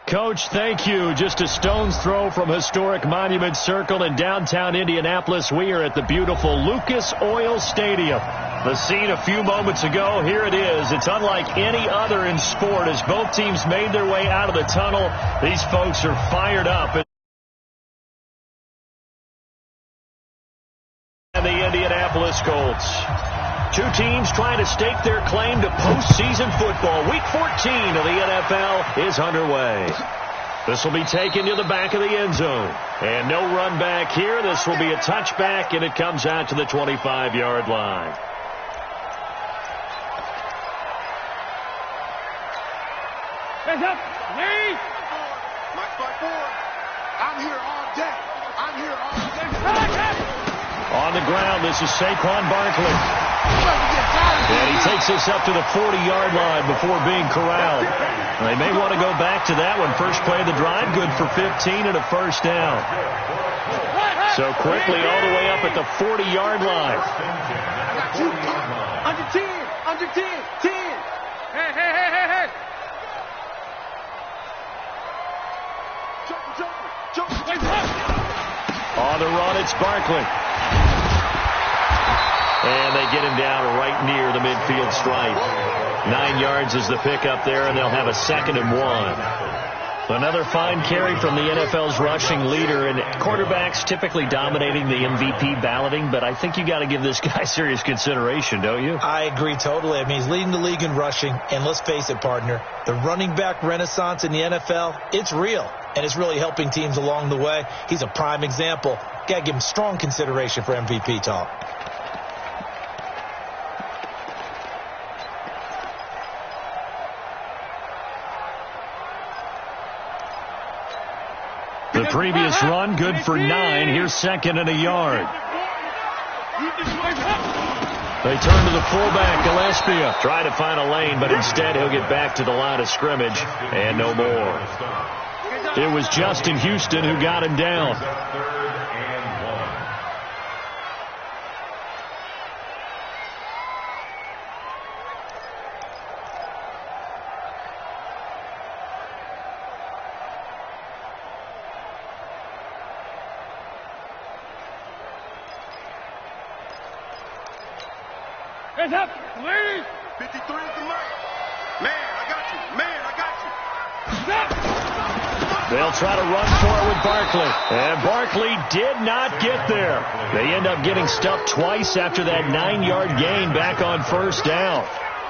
Coach, thank you. Just a stone's throw from historic Monument Circle in downtown Indianapolis. We are at the beautiful Lucas Oil Stadium. The scene a few moments ago, here it is. It's unlike any other in sport as both teams made their way out of the tunnel. These folks are fired up. And the Indianapolis Colts. Two teams trying to stake their claim to postseason football. Week 14 of the NFL is underway. This will be taken to the back of the end zone. And no run back here. This will be a touchback, and it comes out to the 25-yard line. Hands up, Lee! Mike forward. I'm here all day. I'm here all day. On the ground, this is Saquon Barkley. And he takes this up to the 40-yard line before being corralled. They may want to go back to that one. First play of the drive, good for 15 and a first down. So quickly all the way up at the 40-yard line. Under 10, under 10, 10. Hey. On the run, it's Barkley. And they get him down right near the midfield stripe. 9 yards is the pickup there, and they'll have a 2nd and 1. Another fine carry from the NFL's rushing leader, and quarterbacks typically dominating the MVP balloting, but I think you got to give this guy serious consideration, don't you? I agree totally. I mean, he's leading the league in rushing, and let's face it, partner, the running back renaissance in the NFL, it's real, and it's really helping teams along the way. He's a prime example. Got to give him strong consideration for MVP talk. The previous run, good for 9. Here's 2nd and a yard. They turn to the fullback, Gillespie. Try to find a lane, but instead he'll get back to the line of scrimmage, and no more. It was Justin Houston who got him down. Hands up, Lee! 53 at the mark. Man, I got you. They'll try to run for it with Barkley. And Barkley did not get there. They end up getting stuffed twice after that 9-yard gain back on first down.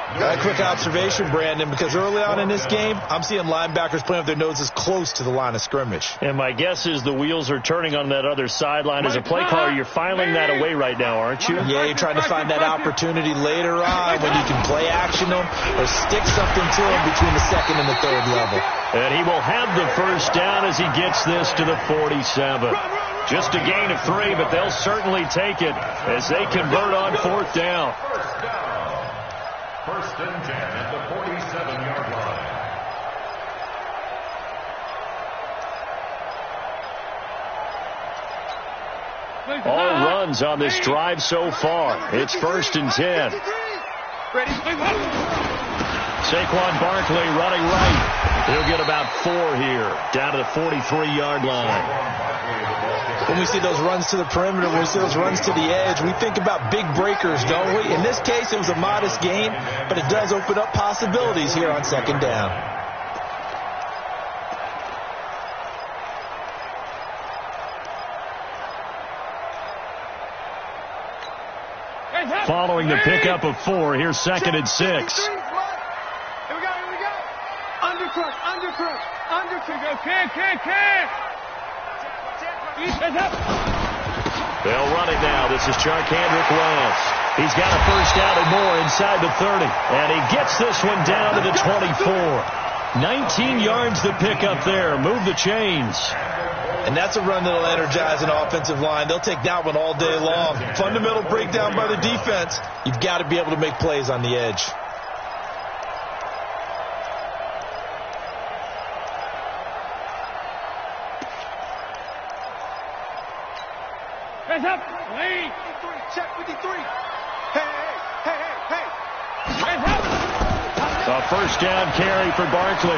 A quick observation, Brandon, because early on in this game, I'm seeing linebackers playing with their noses close to the line of scrimmage. And my guess is the wheels are turning on that other sideline. As a play caller, you're filing that away right now, aren't you? Yeah, you're trying to find that opportunity later on when you can play action them or stick something to them between the 2nd and the 3rd level. And he will have the first down as he gets this to the 47. Just a gain of 3, but they'll certainly take it as they convert on 4th down. First and 10 at the 47-yard line. All runs on this drive so far. It's 1st and 10. Saquon Barkley running right. He'll get about 4 here, down to the 43-yard line. When we see those runs to the perimeter, when we see those runs to the edge, we think about big breakers, don't we? In this case, it was a modest gain, but it does open up possibilities here on 2nd down. Following the pickup of 4, here's 2nd and 6. Here we go. Undercrush. They'll run it now. This is Charkandrick Wells. He's got a first down and more inside the 30. And he gets this one down to the 24. 19 yards to pick up there. Move the chains. And that's a run that'll energize an offensive line. They'll take that one all day long. Fundamental breakdown by the defense. You've got to be able to make plays on the edge. Hands up, Lee! Check 53. Hey. Hands up! A first down carry for Barkley.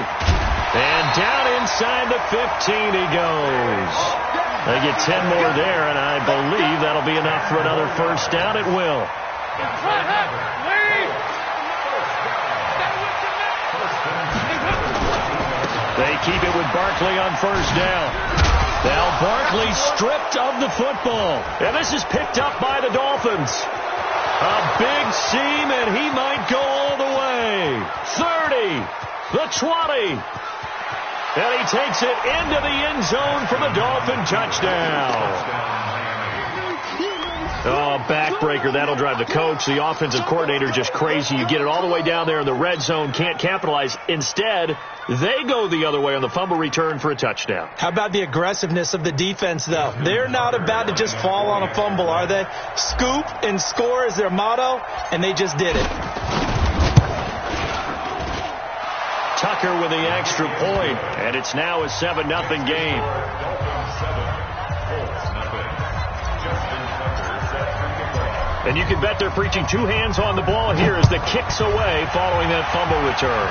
And down inside the 15 he goes. They get 10 more there, and I believe that'll be enough for another first down. It will. They keep it with Barkley on first down. Now Barkley stripped of the football. And this is picked up by the Dolphins. A big seam, and he might go all the way. 30, the 20. And he takes it into the end zone for the Dolphin touchdown. Oh, backbreaker. That'll drive the coach, the offensive coordinator, just crazy. You get it all the way down there in the red zone, can't capitalize. Instead, they go the other way on the fumble return for a touchdown. How about the aggressiveness of the defense, though? They're not about to just fall on a fumble, are they? Scoop and score is their motto, and they just did it. Tucker with the extra point, and it's now a 7-0 game. And you can bet they're preaching two hands on the ball here as the kick's away following that fumble return.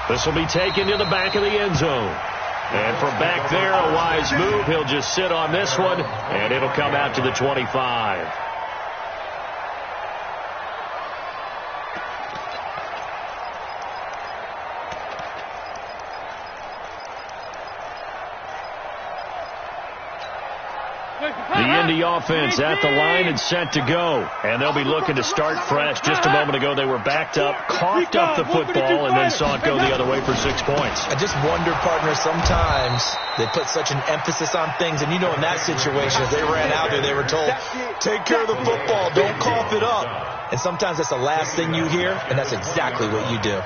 This will be taken to the back of the end zone. And from back there, a wise move. He'll just sit on this one, and it'll come out to the 25. The Indy offense at the line and set to go. And they'll be looking to start fresh. Just a moment ago, they were backed up, coughed up the football, and then saw it go the other way for 6 points. I just wonder, partner, sometimes they put such an emphasis on things. And, you know, in that situation, if they ran out there, they were told, take care of the football, don't cough it up. And sometimes that's the last thing you hear, and that's exactly what you do.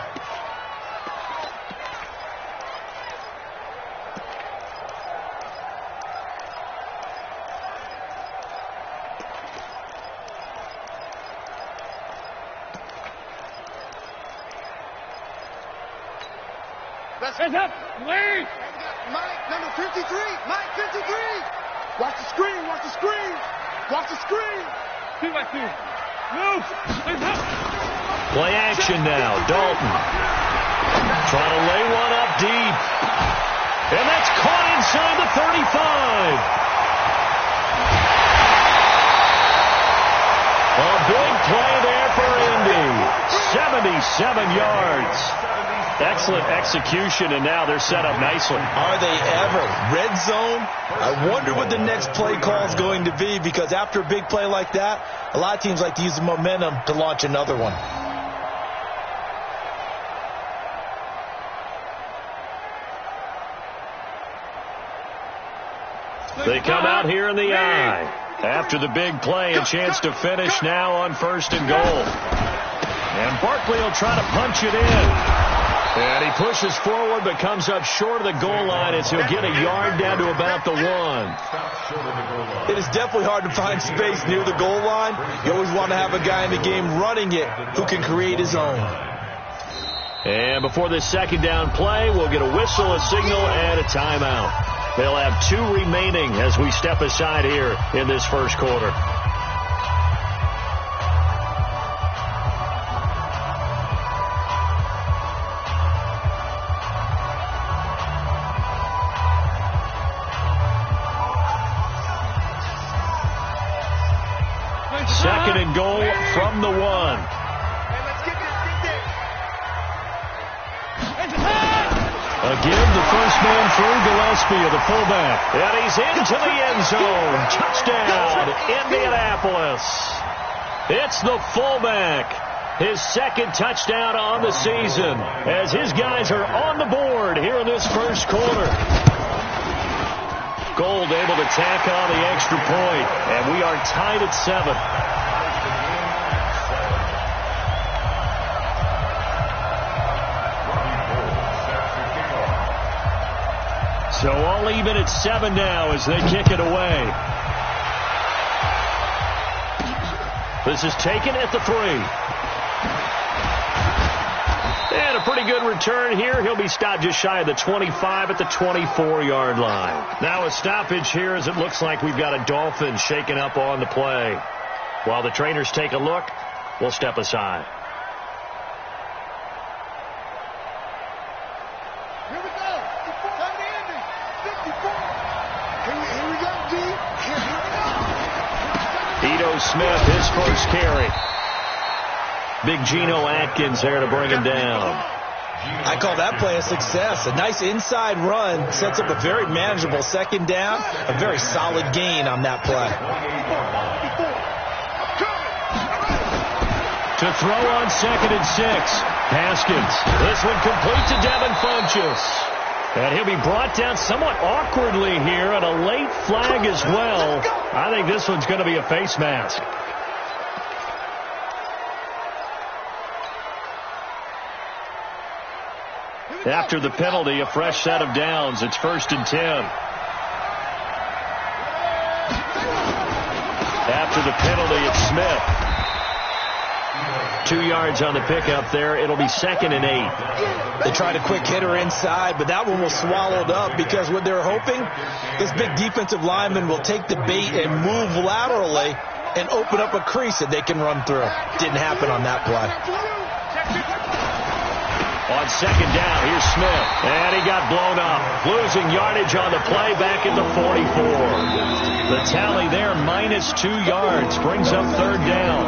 Hands up, please. Mike, number 53. Mike, 53. Watch the screen. Watch the screen. Watch the screen. 2 by 2. Move. Hands up. Play action now. Dalton trying to lay one up deep. And that's caught inside the 35. A big play there for Indy. 77 yards. Excellent execution, and now they're set up nicely. Are they ever? Red zone? I wonder what the next play call is going to be, because after a big play like that, a lot of teams like to use the momentum to launch another one. They come out here in the eye. After the big play, a chance to finish now on 1st and goal. And Barkley will try to punch it in. And he pushes forward but comes up short of the goal line as he'll get a yard down to about the 1. It is definitely hard to find space near the goal line. You always want to have a guy in the game running it who can create his own. And before this second down play, we'll get a whistle, a signal, and a timeout. They'll have 2 remaining as we step aside here in this first quarter. Second and goal from the 1. Again, the first man through, Gillespie, the fullback. And he's into the end zone. Touchdown, Indianapolis. It's the fullback. His second touchdown on the season as his guys are on the board here in this first quarter. Gold able to tack on the extra point, and we are tied at 7. So all even at 7 now as they kick it away. This is taken at the 3. And a pretty good return here. He'll be stopped just shy of the 25 at the 24-yard line. Now a stoppage here as it looks like we've got a Dolphin shaken up on the play. While the trainers take a look, we'll step aside. Geno Smith, his first carry. Big Geno Atkins there to bring him down. I call that play a success. A nice inside run sets up a very manageable second down. A very solid gain on that play. To throw on 2nd and 6. Haskins. This one complete to Devin Funchess. And he'll be brought down somewhat awkwardly here, and a late flag as well. I think this one's going to be a face mask. After the penalty, a fresh set of downs. It's 1st and 10. After the penalty, it's Smith. 2 yards on the pickup there. It'll be 2nd and 8. They tried a quick hitter inside, but that one was swallowed up because what they're hoping, this big defensive lineman will take the bait and move laterally and open up a crease that they can run through. Didn't happen on that play. On 2nd down, here's Smith. And he got blown up. Losing yardage on the play back at the 44. The tally there, -2 yards. Brings up 3rd down.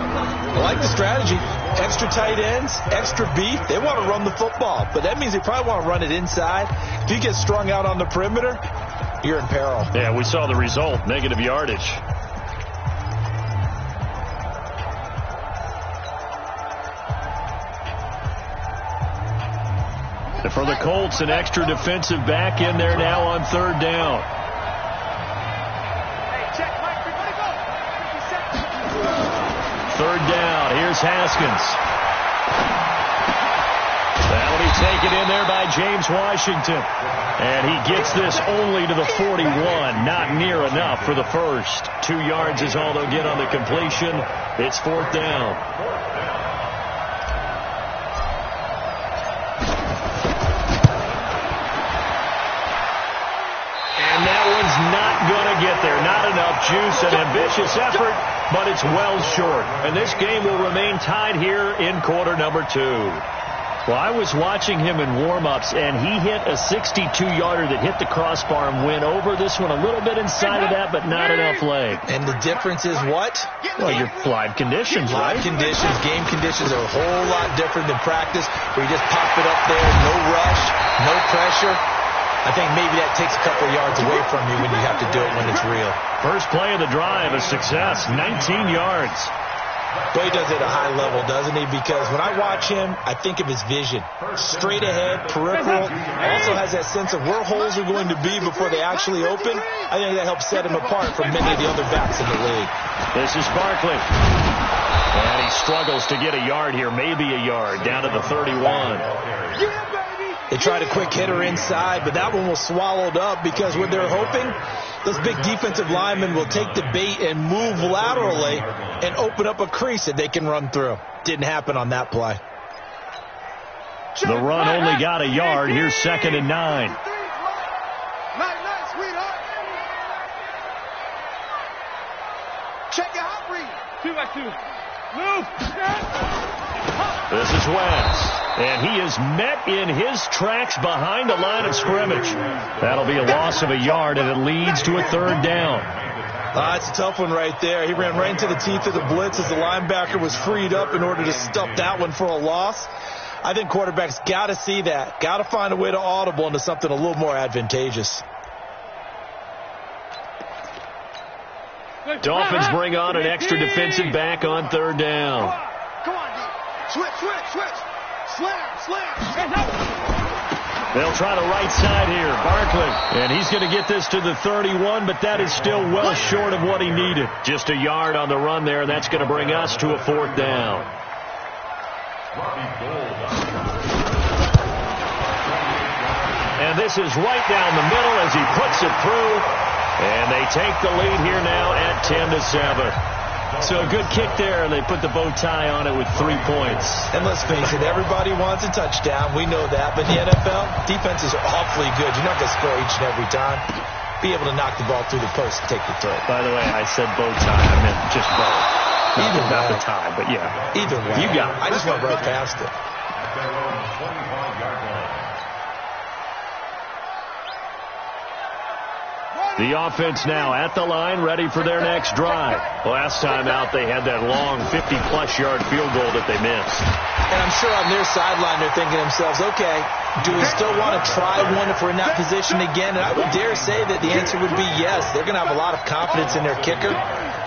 I like the strategy. Extra tight ends, extra beef. They want to run the football, but that means they probably want to run it inside. If you get strung out on the perimeter, you're in peril. Yeah, we saw the result, negative yardage. And for the Colts, an extra defensive back in there now on 3rd down. Third down. Here's Haskins. That'll be taken in there by James Washington. And he gets this only to the 41. Not near enough for the first. 2 yards is all they'll get on the completion. It's 4th down. Not going to get there. Not enough juice. An ambitious effort, but it's well short. And this game will remain tied here in quarter number 2. Well, I was watching him in warm-ups, and he hit a 62-yarder that hit the crossbar and went over. This one a little bit inside of that, but not enough leg. And the difference is what? Well, your live conditions, right? Live conditions, game conditions are a whole lot different than practice, where you just pop it up there, no rush, no pressure. I think maybe that takes a couple yards away from you when you have to do it when it's real. First play of the drive, a success, 19 yards. But he does it at a high level, doesn't he? Because when I watch him, I think of his vision. Straight ahead, peripheral. Also has that sense of where holes are going to be before they actually open. I think that helps set him apart from many of the other backs in the league. This is Barkley. And he struggles to get a yard here, maybe a yard, down to the 31. They tried a quick hitter inside, but that one was swallowed up because what they're hoping, this big defensive lineman will take the bait and move laterally and open up a crease that they can run through. Didn't happen on that play. The run only got a yard. Here's 2nd and 9. Nice, sweetheart. Check your hot read. 2-by-2. Move. This is Wentz. And he is met in his tracks behind the line of scrimmage. That'll be a loss of a yard, and it leads to a 3rd down. It's a tough one right there. He ran right into the teeth of the blitz as the linebacker was freed up in order to stuff that one for a loss. I think quarterbacks got to see that. Got to find a way to audible into something a little more advantageous. Dolphins bring on an extra defensive back on 3rd down. Come on, D. Switch. Slam. They'll try the right side here. Barkley. And he's going to get this to the 31, but that is still well short of what he needed. Just a yard on the run there, and that's going to bring us to a 4th down. And this is right down the middle as he puts it through. And they take the lead here now at 10-7. So a good kick there, and they put the bow tie on it with 3 points. And let's face it, everybody wants a touchdown. We know that. But in the NFL, defenses are awfully good. You're not going to score each and every time. Be able to knock the ball through the post and take the throw. By the way, I said bow tie. I meant just bow. Not the tie, but yeah. Either way. You got it. I just went right past it. The offense now at the line, ready for their next drive. Last time out, they had that long 50-plus yard field goal that they missed. And I'm sure on their sideline, they're thinking to themselves, okay, do we still want to try one if we're in that position again? And I would dare say that the answer would be yes. They're going to have a lot of confidence in their kicker.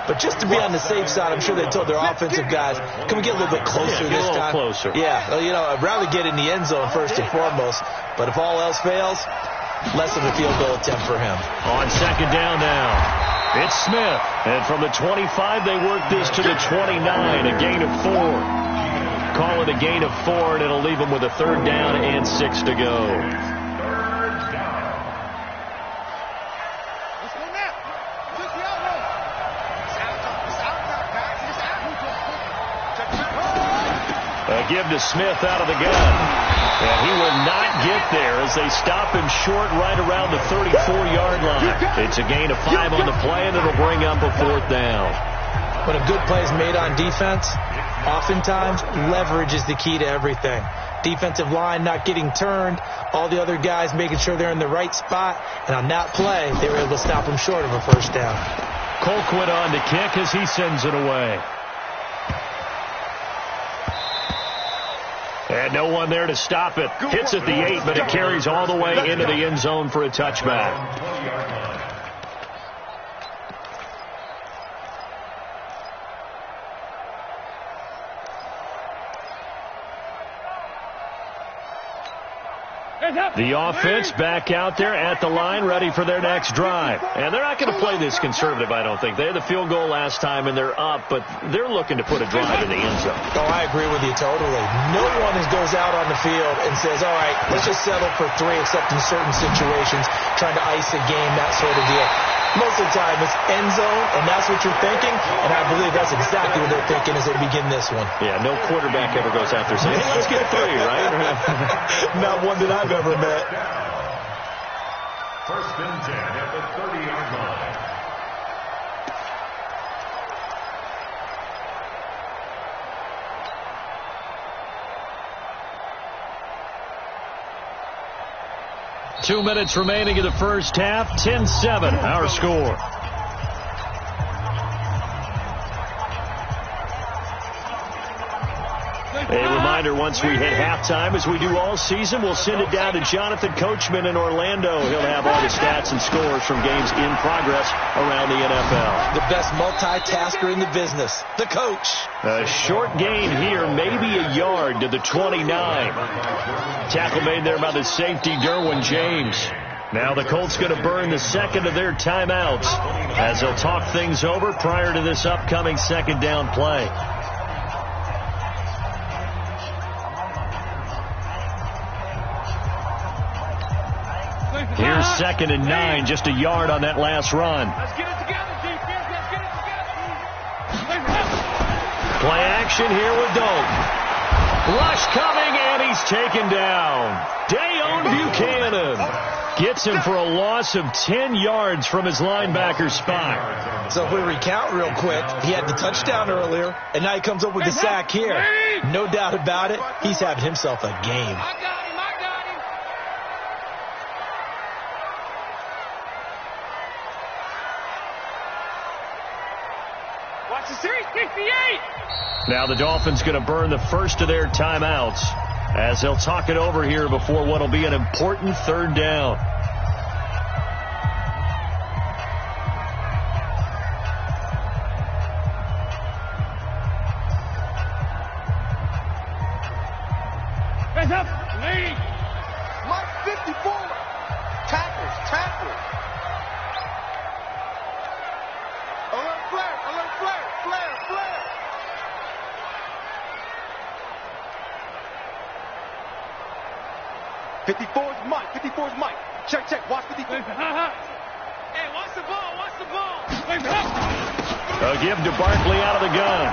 But just to be on the safe side, I'm sure they told their offensive guys, can we get a little bit closer this time? Closer. Yeah, you know, I'd rather get in the end zone first and foremost. But if all else fails, less of a field goal attempt for him. On second down now, it's Smith. And from the 25, they work this to the 29, a gain of 4. Call it a gain of 4, and it'll leave them with a 3rd down and 6 to go. A give to Smith out of the gun. And he will not get there as they stop him short right around the 34-yard line. It's a gain of 5 on the play, and it'll bring up a 4th down. When a good play is made on defense, oftentimes leverage is the key to everything. Defensive line not getting turned, all the other guys making sure they're in the right spot, and on that play, they were able to stop him short of a 1st down. Colquitt on to kick as he sends it away. And no one there to stop it. Hits at the 8, but it carries all the way into the end zone for a touchback. The offense back out there at the line, ready for their next drive. And they're not going to play this conservative, I don't think. They had the field goal last time, and they're up, but they're looking to put a drive in the end zone. Oh, I agree with you totally. No one goes out on the field and says, all right, let's just settle for 3, except in certain situations, trying to ice a game, that sort of deal. Most of the time, it's end zone, and that's what you're thinking, and I believe that's exactly what they're thinking as they begin this one. Yeah, no quarterback ever goes out there saying, hey, let's get 3, right? Not one that I've ever met. 1st and 10 at the 30-yard line. Two minutes remaining in the first half. 10-7, our score. A reminder, once we hit halftime, as we do all season, we'll send it down to Jonathan Coachman in Orlando. He'll have all the stats and scores from games in progress around the NFL. The best multitasker in the business, the coach. A short gain here, maybe a yard to the 29. Tackle made there by the safety, Derwin James. Now the Colts going to burn the second of their timeouts as they'll talk things over prior to this upcoming 2nd down play. Here's 2nd and 9, just a yard on that last run. Let's get it together, defense. Let's get it together. Play action here with Dalton. Rush coming, and he's taken down. Dayon Buchanan gets him for a loss of 10 yards from his linebacker spot. So if we recount real quick, he had the touchdown earlier, and now he comes up with the sack here. No doubt about it, he's having himself a game. I got him. Watch the 368. Now the Dolphins going to burn the first of their timeouts as they'll talk it over here before what will be an important 3rd down. Hands up. Lead. Mike 54. Tackles. Alert flare. 54's Mike. Check. Watch 54. Hey, watch the ball. A give to Barkley out of the gun.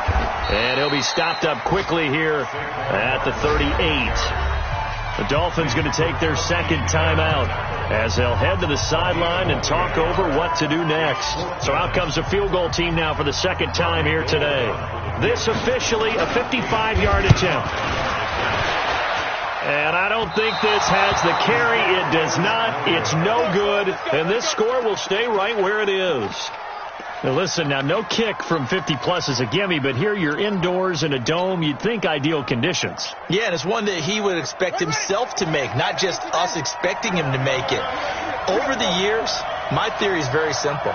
And he'll be stopped up quickly here at the 38. The Dolphins going to take their 2nd timeout as they'll head to the sideline and talk over what to do next. So out comes a field goal team now for the 2nd time here today. This officially a 55-yard attempt. And I don't think this has the carry. It does not. It's no good. And this score will stay right where it is. Now listen, now no kick from 50-plus is a gimme, but here you're indoors in a dome. You'd think ideal conditions. Yeah, and it's one that he would expect himself to make, not just us expecting him to make it. Over the years, my theory is very simple.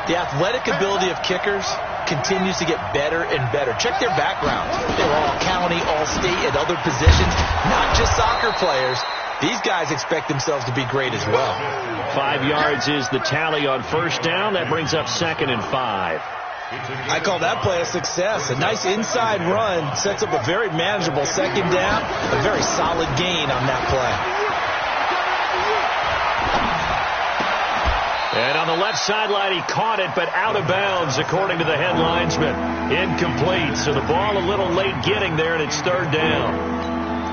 The athletic ability of kickers continues to get better and better. Check their backgrounds. They were all county, all state, at other positions, not just soccer players. These guys expect themselves to be great as well. 5 yards is the tally on first down. That brings up 2nd and 5. I call that play a success. A nice inside run sets up a very manageable second down. A very solid gain on that play. And on the left sideline, he caught it, but out of bounds, according to the head linesman. Incomplete, so the ball a little late getting there, and it's 3rd down.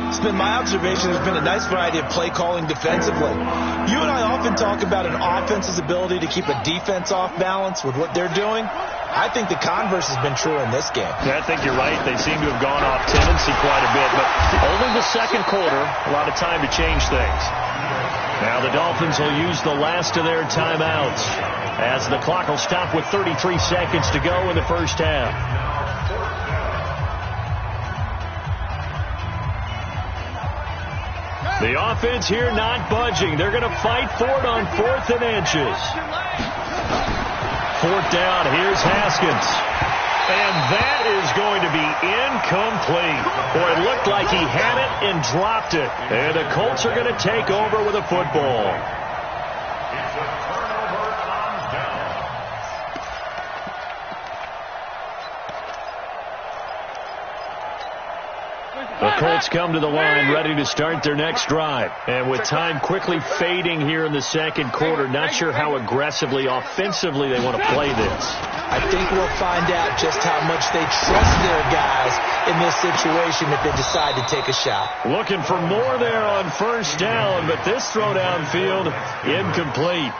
It's been my observation there's been a nice variety of play calling defensively. You and I often talk about an offense's ability to keep a defense off balance with what they're doing. I think the converse has been true in this game. Yeah, I think you're right. They seem to have gone off tendency quite a bit, but only the second quarter, a lot of time to change things. Now the Dolphins will use the last of their timeouts as the clock will stop with 33 seconds to go in the first half. The offense here not budging. They're going to fight for it on 4th and inches. 4th down. Here's Haskins. And that is going to be incomplete. Boy, it looked like he had it and dropped it. And the Colts are going to take over with a football. It's a turnover on downs. The Colts come to the line ready to start their next drive. And with time quickly fading here in the second quarter, not sure how aggressively, offensively they want to play this. I think we'll find out just how much they trust their guys in this situation if they decide to take a shot. Looking for more there on first down, but this throw downfield, incomplete.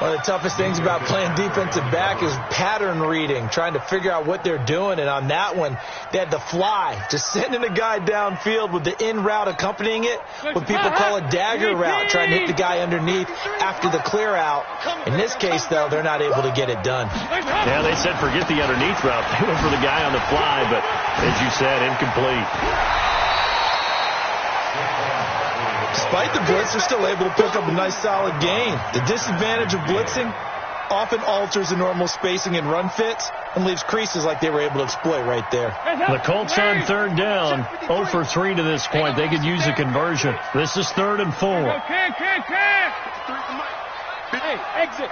One of the toughest things about playing defensive back is pattern reading, trying to figure out what they're doing. And on that one, they had the fly, just sending a guy downfield with the in route accompanying it, what people call a dagger route, trying to hit the guy underneath after the clear out. In this case, though, they're not able to get it done. Yeah, they said forget the underneath route. They went for the guy on the fly, but as you said, incomplete. Despite the blitz, they're still able to pick up a nice solid gain. The disadvantage of blitzing often alters the normal spacing and run fits and leaves creases like they were able to exploit right there. The Colts on 3rd down, 0 for 3 to this point. They could use a conversion. This is 3rd and 4. Hey, exit.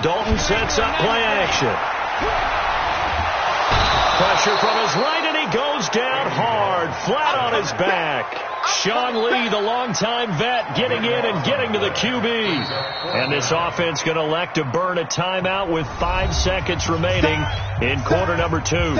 Dalton sets up play action. Pressure from his right, and he goes down hard, flat on his back. Sean Lee, the longtime vet, getting in and getting to the QB. And this offense going to elect to burn a timeout with 5 seconds remaining in quarter number 2.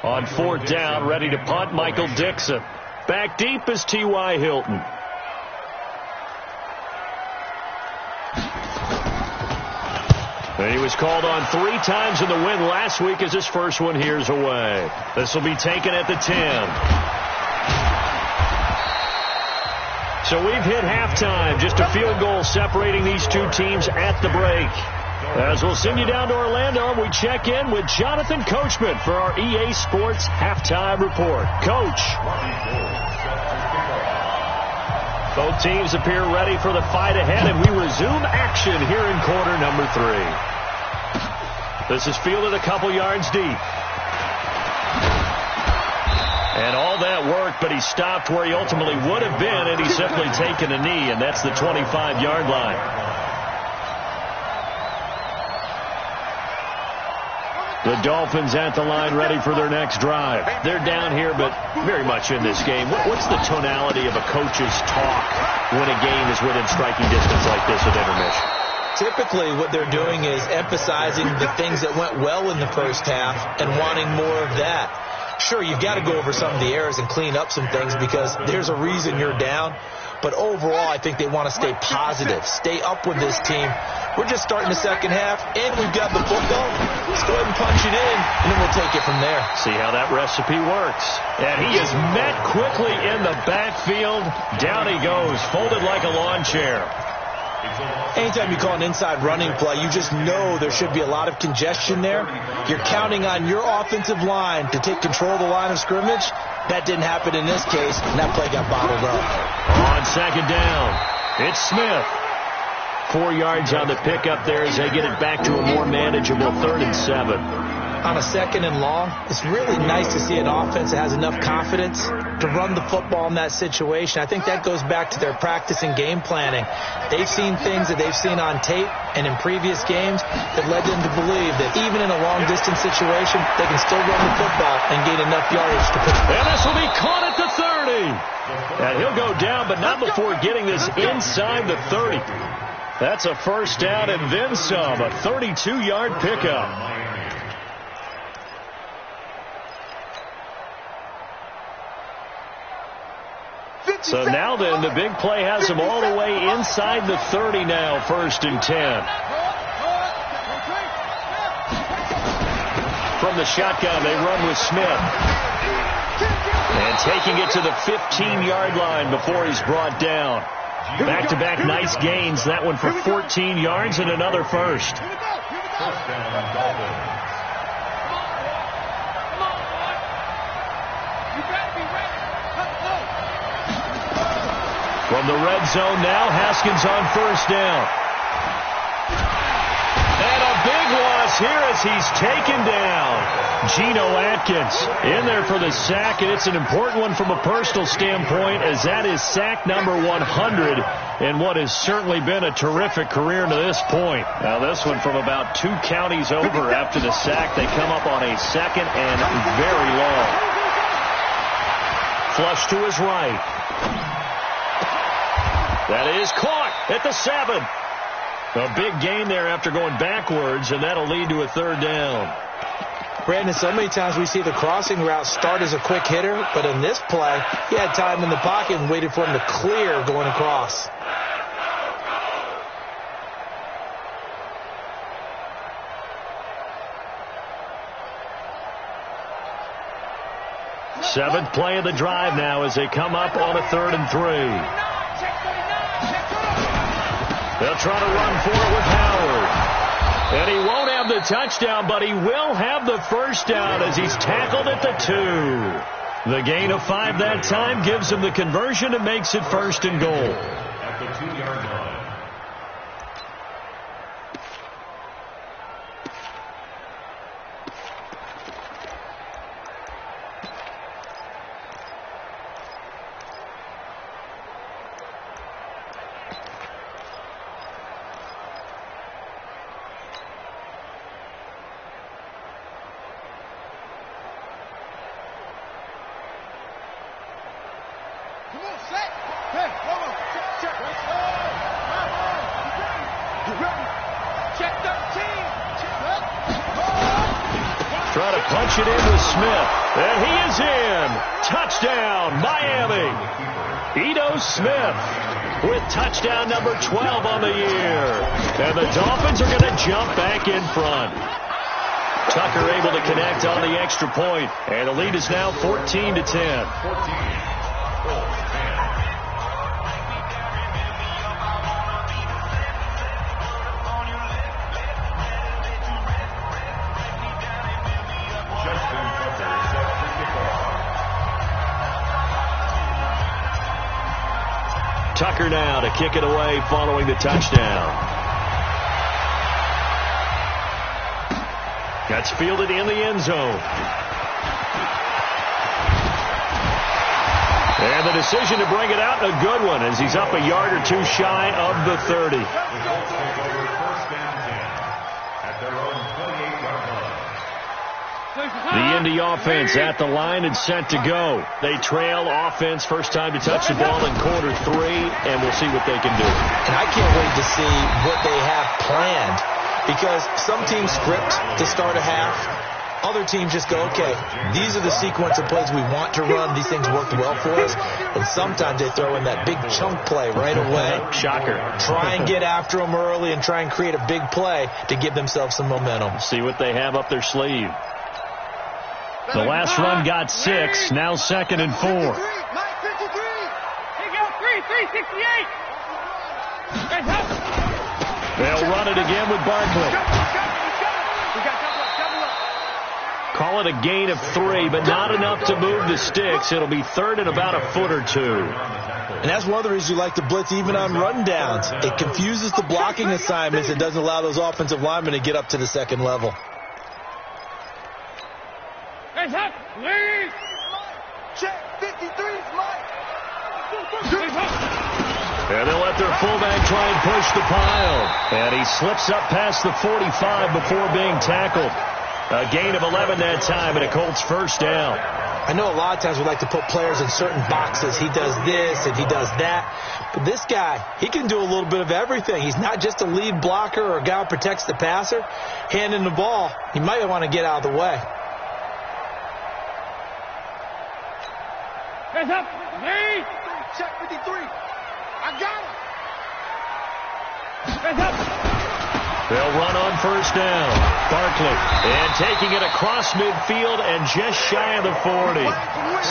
On 4th down, ready to punt, Michael Dixon. Back deep is T.Y. Hilton. And he was called on 3 times in the win last week as his first one here's away. This will be taken at the 10. So we've hit halftime. Just a field goal separating these two teams at the break. As we'll send you down to Orlando, we check in with Jonathan Coachman for our EA Sports Halftime Report. Coach. Both teams appear ready for the fight ahead, and we resume action here in quarter number 3. This is fielded a couple yards deep. And all that work, but he stopped where he ultimately would have been, and he's simply taken a knee, and that's the 25-yard line. The Dolphins at the line ready for their next drive. They're down here, but very much in this game. What's the tonality of a coach's talk when a game is within striking distance like this at intermission? Typically, what they're doing is emphasizing the things that went well in the first half and wanting more of that. Sure, you've got to go over some of the errors and clean up some things because there's a reason you're down. But overall, I think they want to stay positive, stay up with this team. We're just starting the second half, and we've got the football. Let's go ahead and punch it in, and then we'll take it from there. See how that recipe works. And he is met quickly in the backfield. Down he goes, folded like a lawn chair. Anytime you call an inside running play, you just know there should be a lot of congestion there. You're counting on your offensive line to take control of the line of scrimmage. That didn't happen in this case, and that play got bottled up. On second down, it's Smith. 4 yards on the pickup there as they get it back to a more manageable 3rd and 7. On a 2nd and long, it's really nice to see an offense that has enough confidence to run the football in that situation. I think that goes back to their practice and game planning. They've seen things that they've seen on tape and in previous games that led them to believe that even in a long-distance situation, they can still run the football and gain enough yardage to put. And this will be caught at the 30. And he'll go down, but not before getting this inside the 30. That's a first down and then some, a 32-yard pickup. So now then, the big play has them all the way inside the 30 now, 1st and 10. From the shotgun, they run with Smith. And taking it to the 15-yard line before he's brought down. Back-to-back nice gains. That one for 14 yards and another first. From the red zone now, Haskins on first down. And a big loss here as he's taken down. Geno Atkins in there for the sack, and it's an important one from a personal standpoint as that is sack number 100 in what has certainly been a terrific career to this point. Now this one from about 2 counties over after the sack. They come up on a 2nd and very long. Flush to his right. That is caught at the 7. A big gain there after going backwards, and that'll lead to a 3rd down. Brandon, so many times we see the crossing route start as a quick hitter, but in this play, he had time in the pocket and waited for him to clear going across. Seventh play of the drive now as they come up on a 3rd and 3. They'll try to run for it with Howard. And he won't have the touchdown, but he will have the first down as he's tackled at the 2. The gain of 5 that time gives him the conversion and makes it 1st and goal. At the 2-yard line. Try to punch it in with Smith. And he is in. Touchdown, Miami. Ito Smith with touchdown number 12 on the year. And the Dolphins are going to jump back in front. Tucker able to connect on the extra point. And the lead is now 14-10. Tucker now to kick it away following the touchdown. That's fielded in the end zone. And the decision to bring it out, a good one, as he's up a yard or two shy of the 30. The Indy offense at the line and set to go. They trail offense, first time to touch the ball in quarter 3, and we'll see what they can do. And I can't wait to see what they have planned, because some teams script to start a half. Other teams just go, okay, these are the sequence of plays we want to run. These things worked well for us. And sometimes they throw in that big chunk play right away. Shocker. Try and get after them early and try and create a big play to give themselves some momentum. See what they have up their sleeve. The last run got 6, now 2nd and 4. He got 368. They'll run it again with Barkley. Call it a gain of 3, but not enough to move the sticks. It'll be 3rd and about a foot or 2. And that's one of the reasons you like to blitz even on rundowns. It confuses the blocking assignments. It doesn't allow those offensive linemen to get up to the second level. Check 53, Mike. And they'll let their fullback try and push the pile. And he slips up past the 45 before being tackled. A gain of 11 that time, and a Colts first down. I know a lot of times we like to put players in certain boxes. He does this and he does that. But this guy, he can do a little bit of everything. He's not just a lead blocker or a guy who protects the passer. Handing the ball, he might want to get out of the way. Hands up. Lee. Check 53. I got him. Hands up. They'll run on first down. Barkley, and taking it across midfield and just shy of the 40.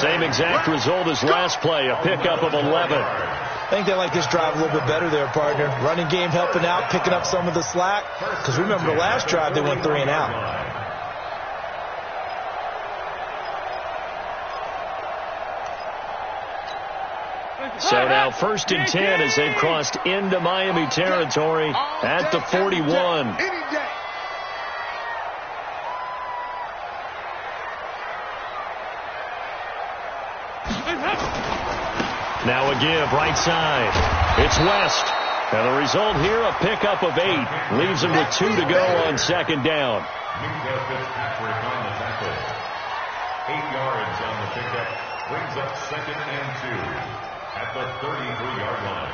Same exact result as last play, a pickup of 11. I think they like this drive a little bit better there, partner. Running game helping out, picking up some of the slack. Because remember the last drive, they went 3 and out. So now 1st and 10 as they've crossed into Miami territory at the 41. Now a give, right side. It's West. And the result here, a pickup of 8. Leaves him with 2 to go on 2nd down. 8 yards on the pickup. Brings up 2nd and 2. At the 33-yard line.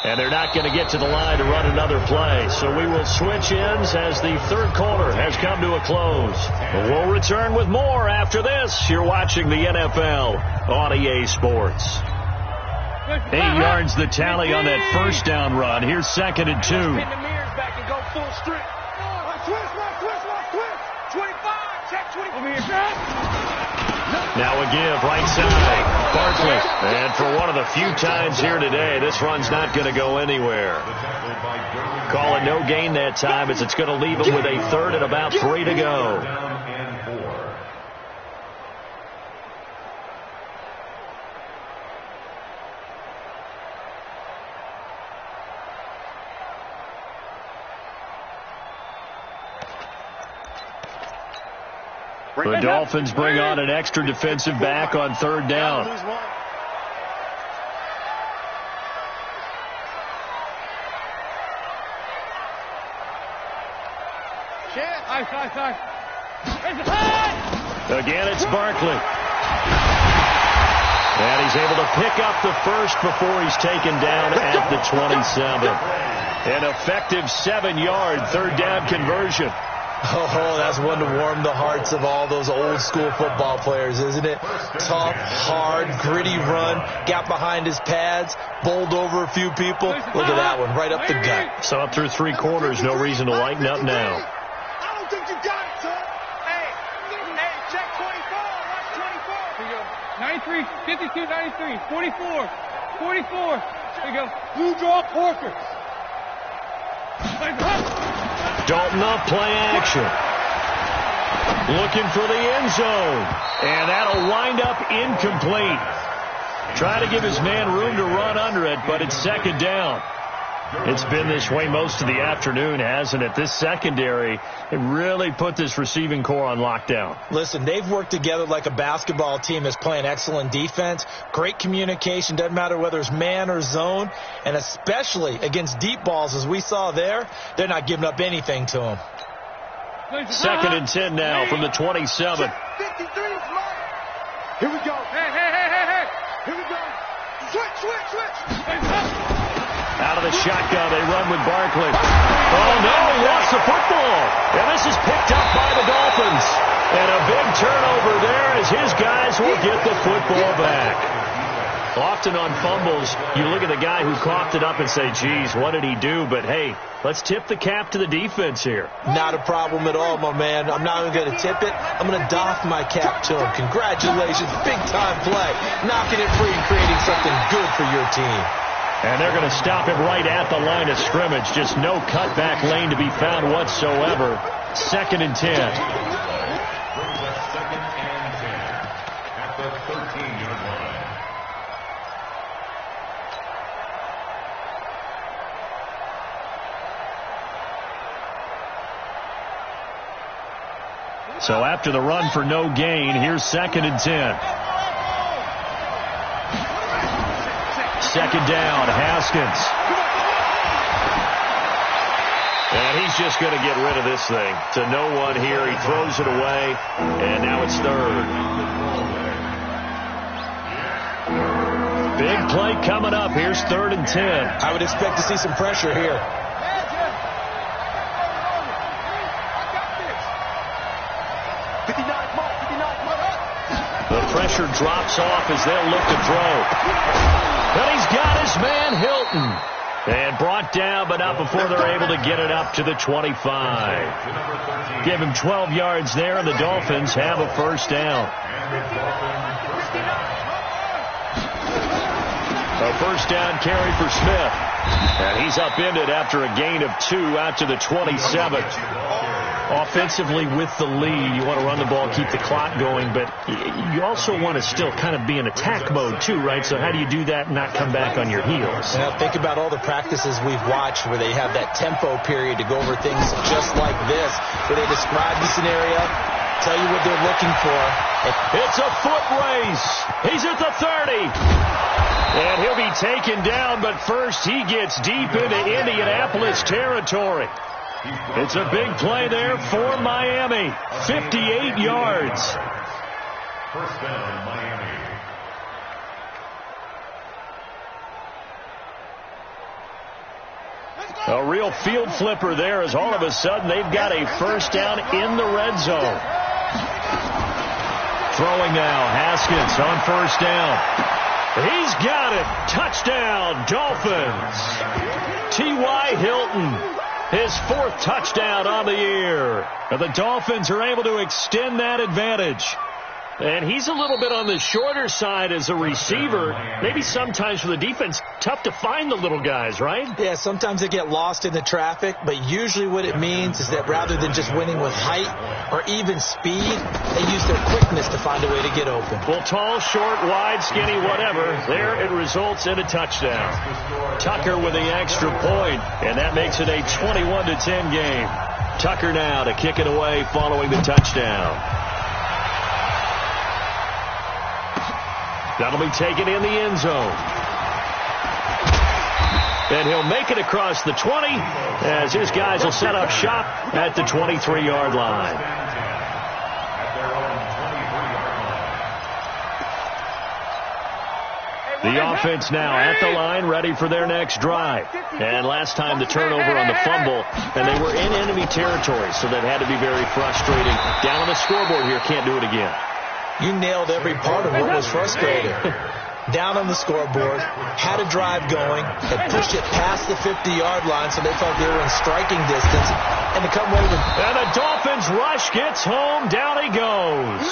And they're not going to get to the line to run another play. So we will switch ends as the 3rd quarter has come to a close. We'll return with more after this. You're watching the NFL on EA Sports. 8 yards the tally on that first down run. Here's 2nd and 2. Spin the mirrors back and go full strip. Twist. 25. Check 20. Over here. Now a give, right side. Barkley. And for one of the few times here today, this run's not going to go anywhere. Call it no gain that time, as it's going to leave him with a 3rd and about 3 to go. The Dolphins bring on an extra defensive back on 3rd down. Again, it's Barkley. And he's able to pick up the first before he's taken down at the 27. An effective 7-yard 3rd down conversion. Oh, that's one to warm the hearts of all those old school football players, isn't it? Tough, hard, gritty run, got behind his pads, bowled over a few people. Look at that one, right up the gut. So up through 3 quarters, no reason to lighten up now. I don't think you got it, son. Hey, 93, 52, 93, 44, 44. There you go. Blue draw Porker. Dalton up, play action. Looking for the end zone. And that'll wind up incomplete. Try to give his man room to run under it, but it's second down. It's been this way most of the afternoon, hasn't it? This secondary, it really put this receiving core on lockdown. Listen, they've worked together like a basketball team that's playing excellent defense. Great communication, doesn't matter whether it's man or zone. And especially against deep balls, as we saw there, they're not giving up anything to them. Second and 10 now from the 27. 53 is mine. Here we go. Hey. Here we go. Switch. Out of the shotgun, they run with Barkley. Oh, no, he lost the football. And this is picked up by the Dolphins. And a big turnover there as his guys will get the football back. Often on fumbles, you look at the guy who coughed it up and say, geez, what did he do? But, hey, let's tip the cap to the defense here. Not a problem at all, my man. I'm not even going to tip it. I'm going to doff my cap to him. Congratulations. Big-time play. Knocking it free and creating something good for your team. And they're going to stop him right at the line of scrimmage. Just no cutback lane to be found whatsoever. Second and 10. Brings us second and 10 at the 13-yard line. So after the run for no gain, here's second and 10. Second down, Haskins. And he's just going to get rid of this thing. To no one here. He throws it away, and now it's third. Big play coming up. Here's third and 10. I would expect to see some pressure here. The pressure drops off as they'll look to throw. But he's got his man Hilton. And brought down, but not before they're able to get it up to the 25. Give him 12 yards there, and the Dolphins have a first down. A first down carry for Smith. And he's upended after a gain of 2 out to the 27. Offensively with the lead, you want to run the ball, keep the clock going, but you also want to still kind of be in attack mode too, right? So how do you do that and not come back on your heels? Now think about all the practices we've watched where they have that tempo period to go over things just like this, where they describe the scenario, tell you what they're looking for. It's a foot race. He's at the 30. And he'll be taken down, but first he gets deep into Indianapolis territory. It's a big play there for Miami. 58 yards. First down, Miami. A real field flipper there as all of a sudden they've got a first down in the red zone. Throwing now, Haskins on first down. He's got it. Touchdown, Dolphins. T.Y. Hilton. His 4th touchdown on the year. And the Dolphins are able to extend that advantage. And he's a little bit on the shorter side as a receiver. Maybe sometimes for the defense, tough to find the little guys, right? Yeah, sometimes they get lost in the traffic, but usually what it means is that rather than just winning with height or even speed, they use their quickness to find a way to get open. Well, tall, short, wide, skinny, whatever, there it results in a touchdown. Tucker with the extra point, and that makes it a 21-10 game. Tucker now to kick it away following the touchdown. That'll be taken in the end zone. And he'll make it across the 20 as his guys will set up shop at the 23-yard line. The offense now at the line, ready for their next drive. And last time the turnover on the fumble, and they were in enemy territory, so that had to be very frustrating. Down on the scoreboard here, can't do it again. You nailed every part of what was frustrating. down on the scoreboard, had a drive going, had pushed it past the 50-yard line so they felt they were in striking distance, and to come away with... And the Dolphins rush gets home. Down he goes.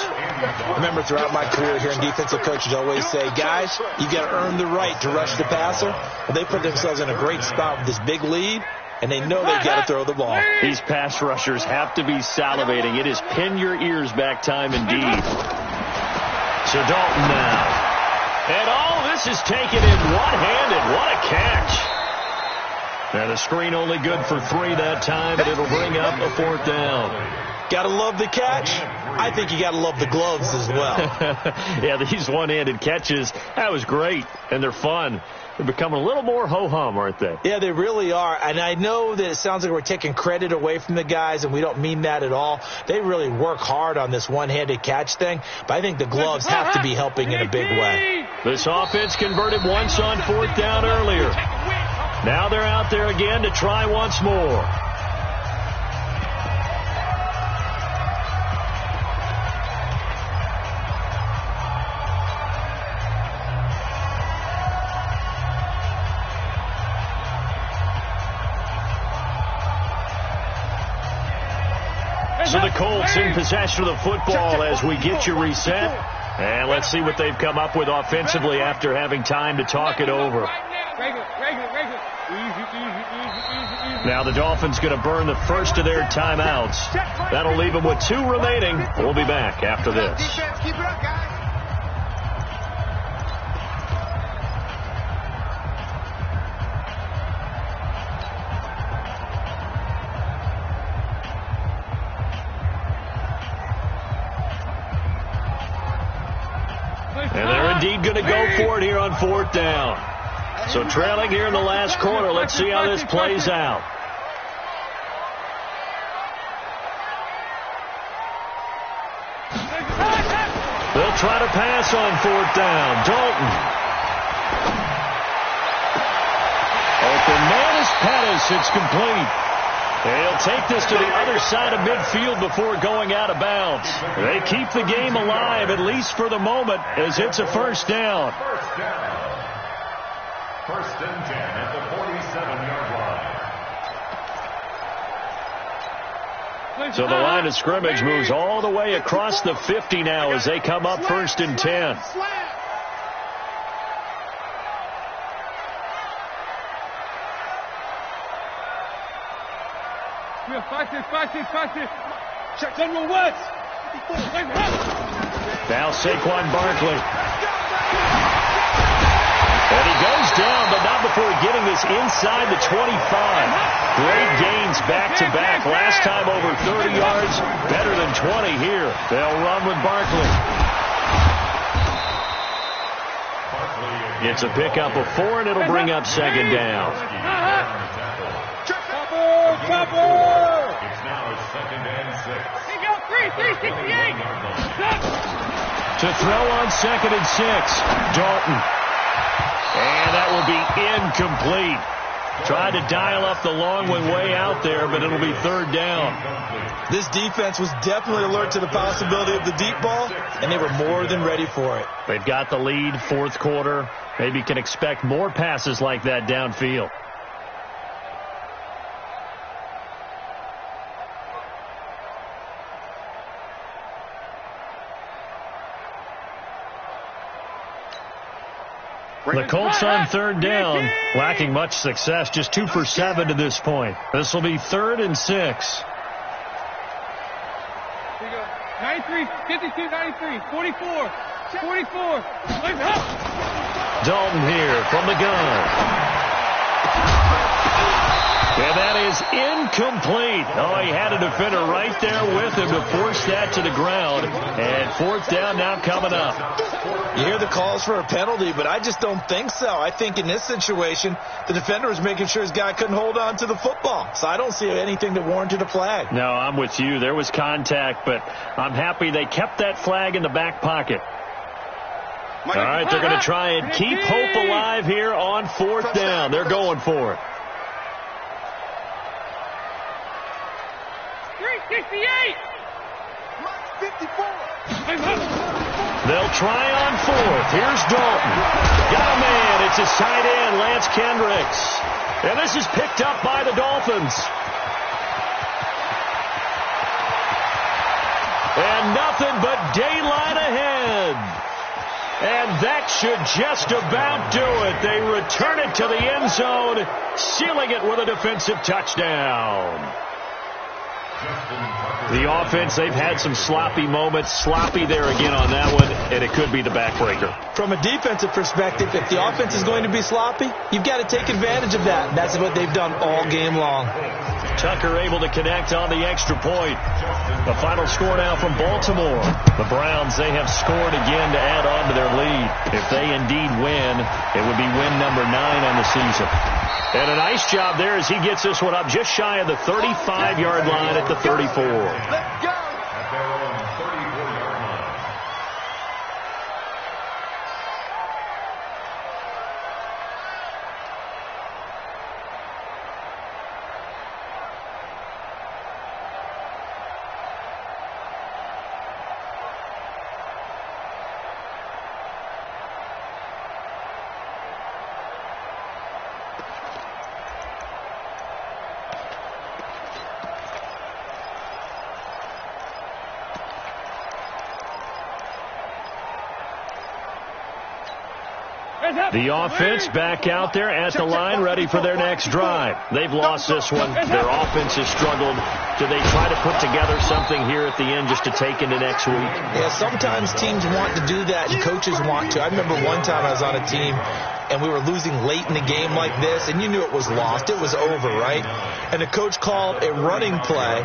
Remember, throughout my career here in defensive coaches always say, guys, you got to earn the right to rush the passer. Well, they put themselves in a great spot with this big lead, and they know they've got to throw the ball. These pass rushers have to be salivating. It is pin your ears back time indeed. So Dalton now. And all this is taken in one-handed. What a catch. And a screen only good for 3 that time, and it'll bring up a 4th down. Got to love the catch. I think you got to love the gloves as well. Yeah, these one-handed catches, that was great, and they're fun. They're becoming a little more ho-hum, aren't they? Yeah, they really are. And I know that it sounds like we're taking credit away from the guys, and we don't mean that at all. They really work hard on this one-handed catch thing, but I think the gloves have to be helping in a big way. This offense converted once on 4th down earlier. Now they're out there again to try once more. So the Colts in possession of the football as we get you reset. And let's see what they've come up with offensively after having time to talk it over. Now the Dolphins going to burn the first of their timeouts. That'll leave them with 2 remaining. We'll be back after this. Keep it up, guys. And they're indeed going to go for it here on 4th down. So trailing here in the last quarter. Let's see how this plays out. They'll try to pass on 4th down. Dalton. Open man is Pettis. It's complete. They'll take this to the other side of midfield before going out of bounds. They keep the game alive, at least for the moment, as it's a 1st down. First down. 1st and 10 at the 47-yard line. So the line of scrimmage moves all the way across the 50 now as they come up 1st and 10. Five, six. Check General West. Now Saquon Barkley. And he goes down, but not before getting this inside the 25. Great gains back-to-back. Last time over 30 yards, better than 20 here. They'll run with Barkley. It's a pickup of 4, and it'll bring up 2nd down. Chopper! It's now 2nd and 6. He go 368. To throw on 2nd and 6, Dalton. And that will be incomplete. Tried to dial up the long one way out there, but it'll be 3rd down. This defense was definitely alert to the possibility of the deep ball, and they were more than ready for it. They've got the lead, 4th quarter. Maybe can expect more passes like that downfield. The Colts on 3rd down, lacking much success, just 2 for 7 to this point. This will be 3rd and 6. Here you go. 93, 52, 93, 44. Dalton here from the gun. And that is incomplete. Oh, he had a defender right there with him to force that to the ground. And 4th down now coming up. You hear the calls for a penalty, but I just don't think so. I think in this situation, the defender was making sure his guy couldn't hold on to the football. So I don't see anything that warranted a flag. No, I'm with you. There was contact, but I'm happy they kept that flag in the back pocket. All right, they're going to try and keep hope alive here on 4th down. They're going for it. 368. 54. They'll try on fourth. Here's Dalton. Got a man. It's his tight end, Lance Kendricks. And this is picked up by the Dolphins. And nothing but daylight ahead. And that should just about do it. They return it to the end zone, sealing it with a defensive touchdown. The offense, they've had some sloppy moments. Sloppy there again on that one, and it could be the backbreaker. From a defensive perspective, if the offense is going to be sloppy, you've got to take advantage of that. And that's what they've done all game long. Tucker able to connect on the extra point. The final score now from Baltimore. The Browns, they have scored again to add on to their lead. If they indeed win, it would be win number 9 on the season. And a nice job there as he gets this one up just shy of the 35-yard line at the 34. Let's go. At their own 34-yard line. The offense back out there at the line, ready for their next drive. They've lost this one. Their offense has struggled. Do they try to put together something here at the end just to take into next week? Yeah, sometimes teams want to do that, and coaches want to. I remember one time I was on a team, and we were losing late in the game like this, and you knew it was lost. It was over, right? And the coach called a running play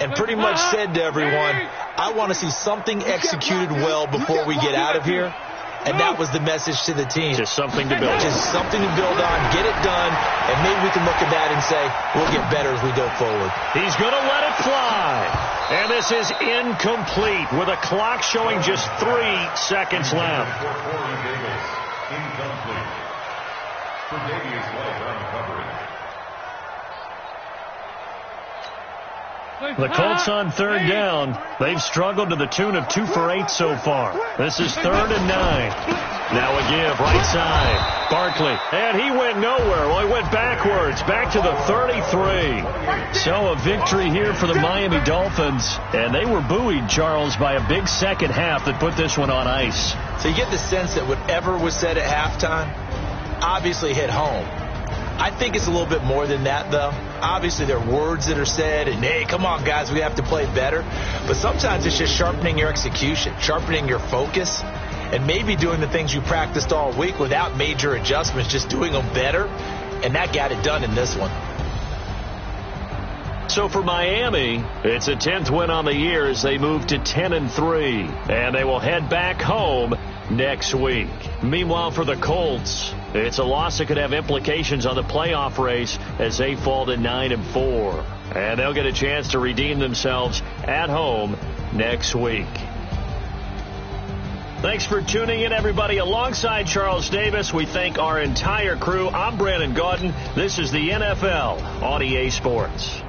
and pretty much said to everyone, I want to see something executed well before we get out of here. And that was the message to the team. Just something to build. Just something to build on, get it done, and maybe we can look at that and say, we'll get better as we go forward. He's going to let it fly. And this is incomplete with a clock showing just 3 seconds left. Incomplete. For Davies White on coverage. The Colts on third down. They've struggled to the tune of 2 for 8 so far. This is 3rd and 9. Now a give, right side. Barkley. And he went nowhere. Well, he went backwards, back to the 33. So a victory here for the Miami Dolphins. And they were buoyed, Charles, by a big second half that put this one on ice. So you get the sense that whatever was said at halftime obviously hit home. I think it's a little bit more than that, though. Obviously, there are words that are said, and, hey, come on, guys, we have to play better. But sometimes it's just sharpening your execution, sharpening your focus, and maybe doing the things you practiced all week without major adjustments, just doing them better. And that got it done in this one. So for Miami, it's a 10th win on the year as they move to 10-3. And they will head back home next week. Meanwhile, for the Colts, it's a loss that could have implications on the playoff race as they fall to 9-4. And they'll get a chance to redeem themselves at home next week. Thanks for tuning in, everybody. Alongside Charles Davis, we thank our entire crew. I'm Brandon Gaudin. This is the NFL on EA Sports.